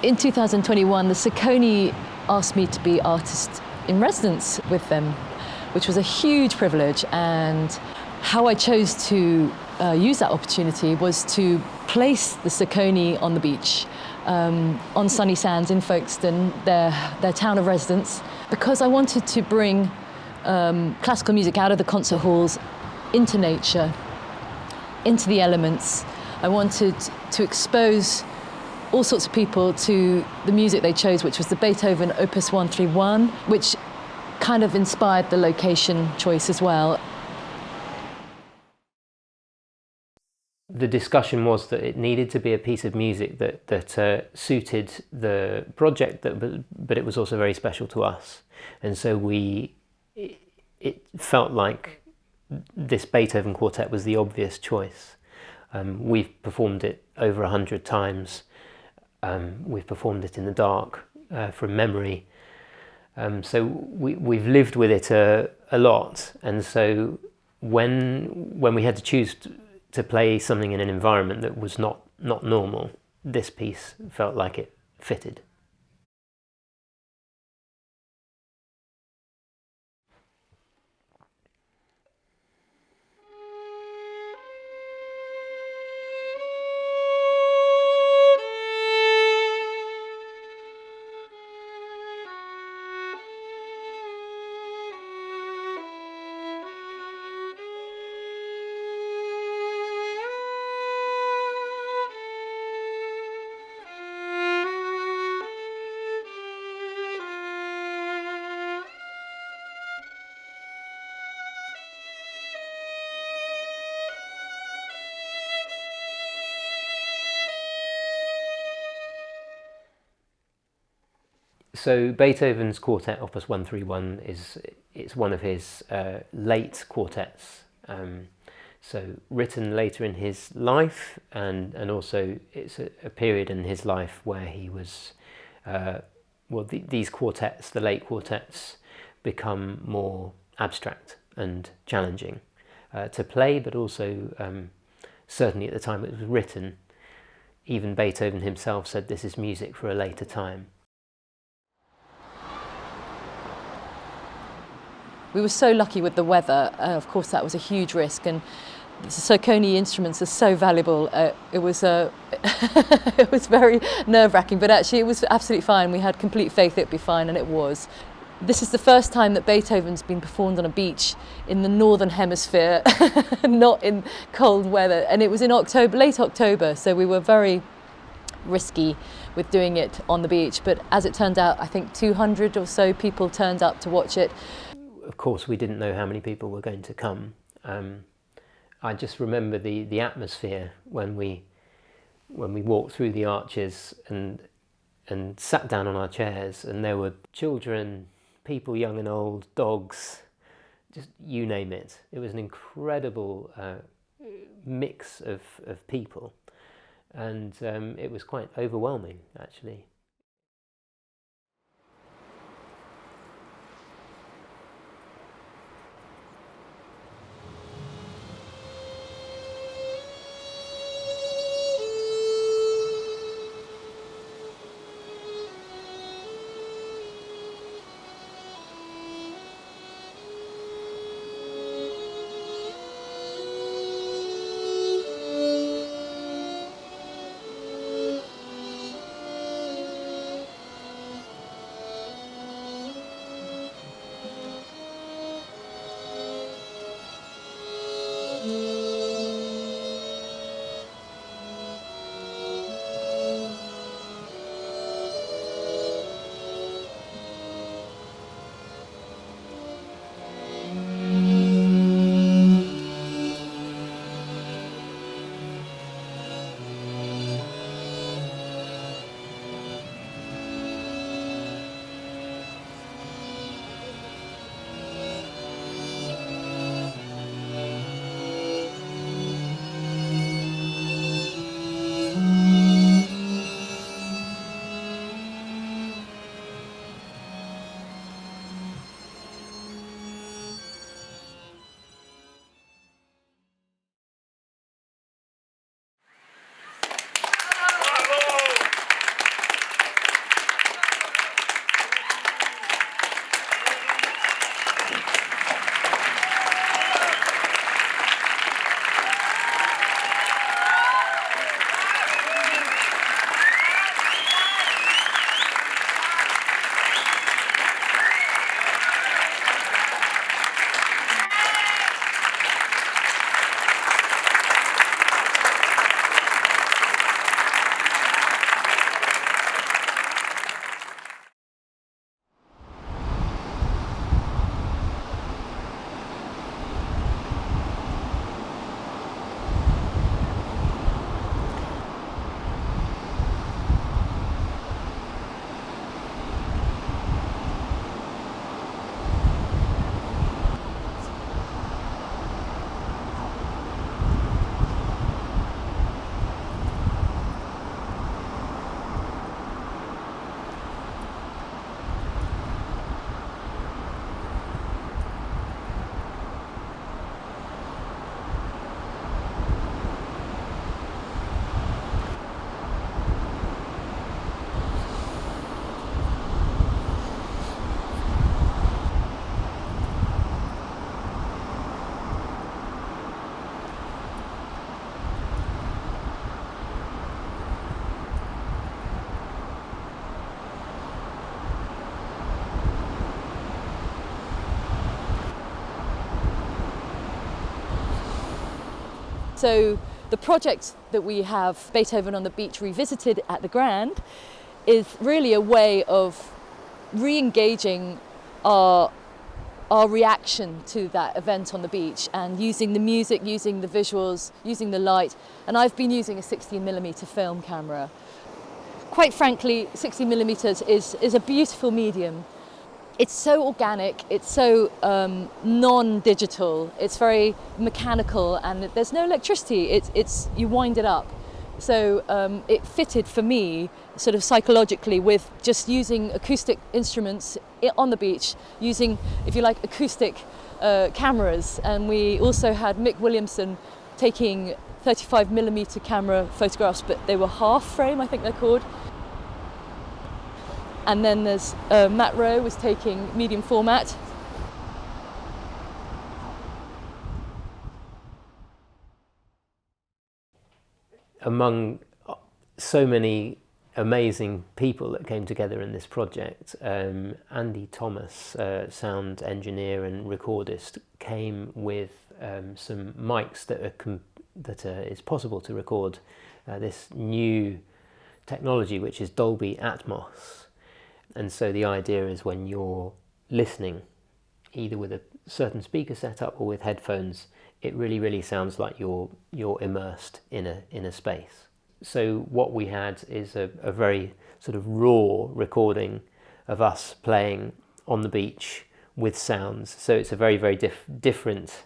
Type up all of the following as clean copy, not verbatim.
In 2021, the Sacconi asked me to be artist in residence with them, which was a huge privilege. And how I chose to use that opportunity was to place the Sacconi on the beach, on sunny sands in Folkestone, their town of residence, because I wanted to bring classical music out of the concert halls into nature, into the elements. I wanted to expose all sorts of people to the music they chose, which was the Beethoven Opus 131, which kind of inspired the location choice as well. The discussion was that it needed to be a piece of music that suited the project, but it was also very special to us. And so it felt like this Beethoven Quartet was the obvious choice. We've performed it over 100 times. We've performed it in the dark from memory. So we've lived with it a lot. And so when we had to choose to play something in an environment that was not normal, this piece felt like it fitted. So Beethoven's Quartet Opus 131 it's one of his late quartets. So written later in his life, and also it's a period in his life where he was, these quartets, the late quartets, become more abstract and challenging to play, but also certainly at the time it was written, even Beethoven himself said this is music for a later time. We were so lucky with the weather. Of course, that was a huge risk, and the Sacconi instruments are so valuable. It was it was very nerve-wracking, but actually it was absolutely fine. We had complete faith it'd be fine, and it was. This is the first time that Beethoven's been performed on a beach in the northern hemisphere, not in cold weather, and it was in October, late October, so we were very risky with doing it on the beach. But as it turned out, I think 200 or so people turned up to watch it. Of course, we didn't know how many people were going to come. I just remember the atmosphere when we walked through the arches and sat down on our chairs, and there were children, people young and old, dogs, just you name it. It was an incredible mix of people, and it was quite overwhelming, actually. So the project that we have, Beethoven on the Beach Revisited at the Grand, is really a way of re-engaging our reaction to that event on the beach, and using the music, using the visuals, using the light. And I've been using a 16mm film camera. Quite frankly, 16mm is a beautiful medium. It's so organic, it's so non-digital, it's very mechanical, and there's no electricity, it's you wind it up. So it fitted for me sort of psychologically with just using acoustic instruments on the beach, using, if you like, acoustic cameras. And we also had Mick Williamson taking 35mm camera photographs, but they were half frame, I think they're called. And then there's Matt Rowe was taking medium format. Among so many amazing people that came together in this project, Andy Thomas, sound engineer and recordist, came with some mics that is possible to record this new technology, which is Dolby Atmos. And so the idea is when you're listening, either with a certain speaker setup or with headphones, it really sounds like you're immersed in a space. So what we had is a very sort of raw recording of us playing on the beach with sounds. So it's a very different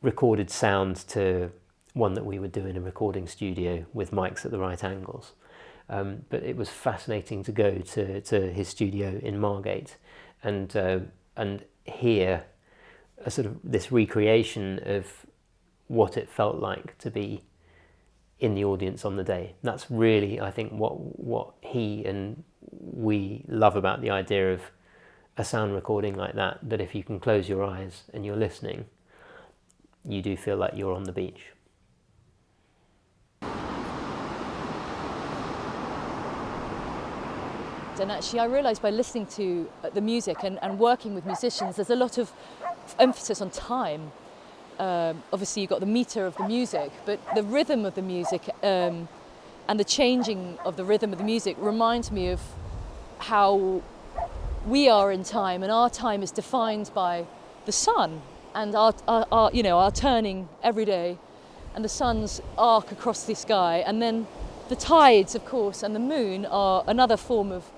recorded sound to one that we would do in a recording studio with mics at the right angles. But it was fascinating to go to his studio in Margate and hear a sort of this recreation of what it felt like to be in the audience on the day. That's really, I think, what he and we love about the idea of a sound recording like that if you can close your eyes and you're listening, you do feel like you're on the beach. And actually I realised by listening to the music and working with musicians, there's a lot of emphasis on time. Obviously you've got the meter of the music, but the rhythm of the music and the changing of the rhythm of the music reminds me of how we are in time, and our time is defined by the sun and our turning every day, and the sun's arc across the sky, and then the tides, of course, and the moon are another form of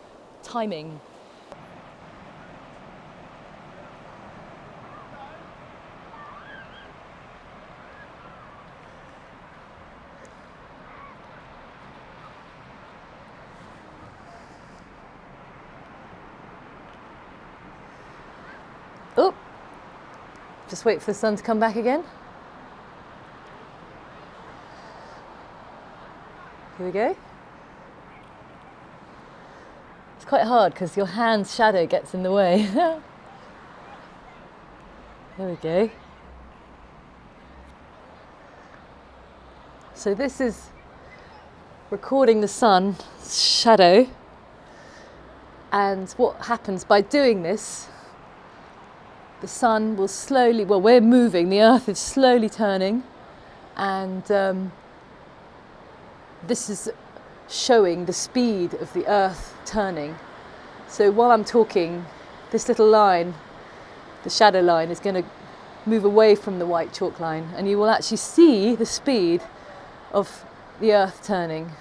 timing. Oh, just wait for the sun to come back again. Here we go. It's quite hard because your hand's shadow gets in the way. Here we go. So this is recording the sun's shadow, and what happens by doing this, the sun will slowly, well, we're moving, the earth is slowly turning, and this is showing the speed of the earth turning. So while I'm talking, this little line, the shadow line, is going to move away from the white chalk line, and you will actually see the speed of the earth turning.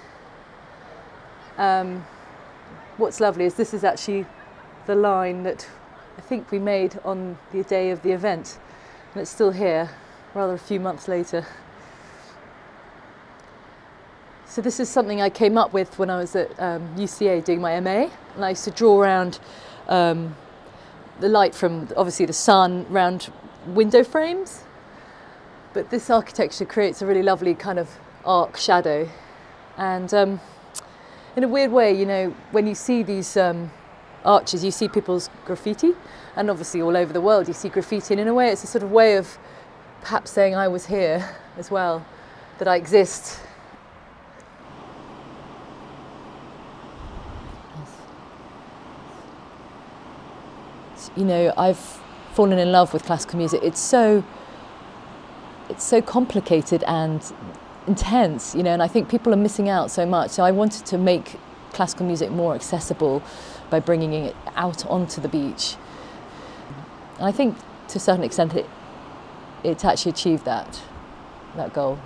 What's lovely is this is actually the line that I think we made on the day of the event, and it's still here, rather a few months later. So this is something I came up with when I was at UCA doing my MA, and I used to draw around the light from, obviously, the sun around window frames. But this architecture creates a really lovely kind of arc shadow. And in a weird way, you know, when you see these arches, you see people's graffiti, and obviously all over the world you see graffiti, and in a way it's a sort of way of perhaps saying I was here as well, that I exist. You know, I've fallen in love with classical music. It's so it's so complicated and intense, and I think people are missing out so much. So I wanted to make classical music more accessible by bringing it out onto the beach. And I think to a certain extent it actually achieved that goal.